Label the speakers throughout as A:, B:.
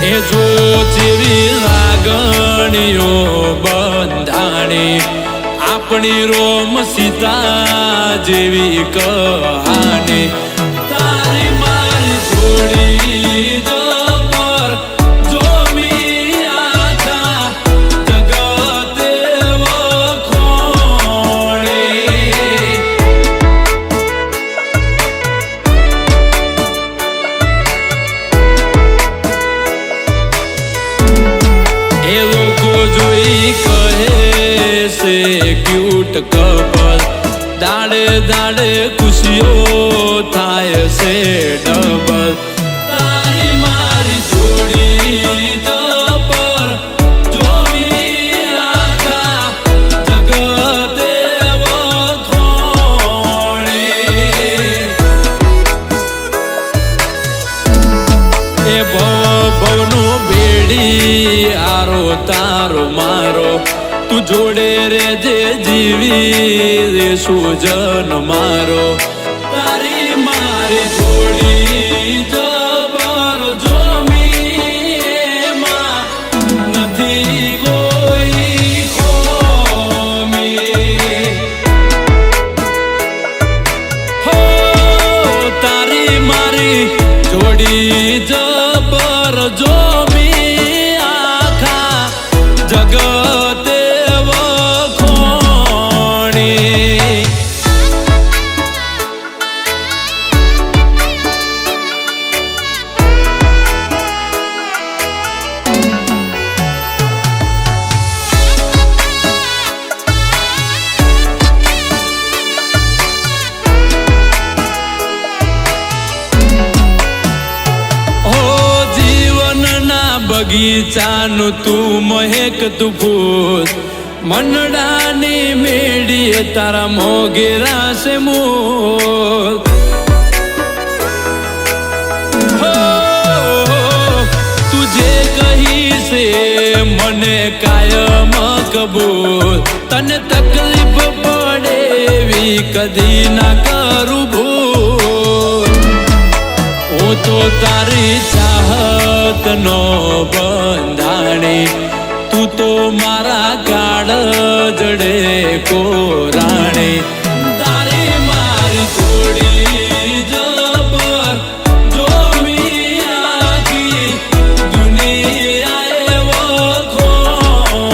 A: એ જો જેવી લાગણીઓ બંધાણી આપણી રોમ સીતા જેવી કહાની તારી મારી જોડી જબર જોમી આખા જગતે વખોણી એ લોકો જોઈ કહે છે ક્યુટ કપલ દાડે દાડે ખુશીઓ થાય છે ડબલ તારી મારી જોડી જબર જોવી આખા જગતે વખોણી એ ભવનો બેડી આરો તારો મારો તું જોડે રે જે જીવી રે સુજન મારો તારી મારી જોડી જબર જોમી એમાં નથી કોઈ ખોમી હો તારી મારી જોડી જબર જોમી આખા જગતે બગીચાનું તું મહેક તું ફૂલ મનડાની મેડીએ તારા મોગેરા છે મૂલ હો તું જે કહી છે મને કાયમ કબૂલ તને તકલીફ પડે એવી કદી ના કરું ભૂલ હું તો તારી ચાહત નો બંધાણી તું તો મારા ગાળ જડે કોરાણી તારી મારી જોડી જબર જોમી આખી દુનિયાએ વખોણી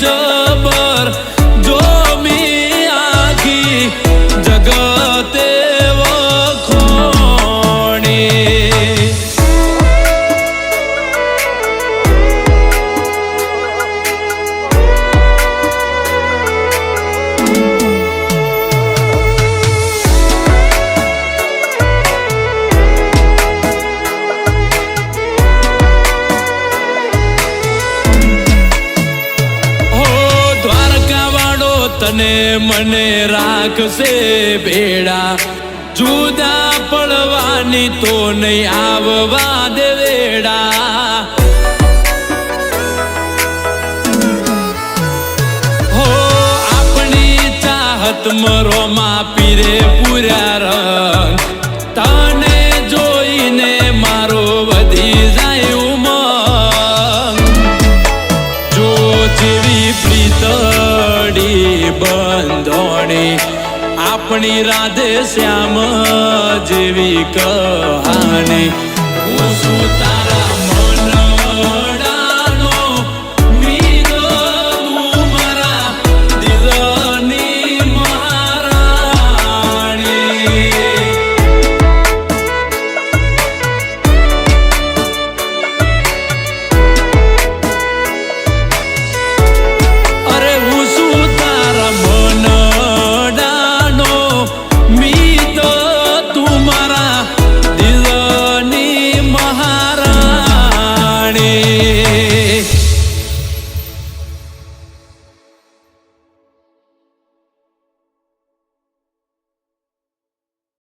A: જબર જોમી આખી જગતે વખોણી તને મને રાખશે ભેડા જુદા પડવાની તો નહીં આવવા દે વેડા હો આપણી ચાહત મરોમાં પીરે પૂર્યા રંગ તને જોઈને મારો વધી જાય ઉમંગ જો જેવી પ્રીતડી બંધોણી આપણી રાધે શ્યામ જેવી કહાની હું સુતા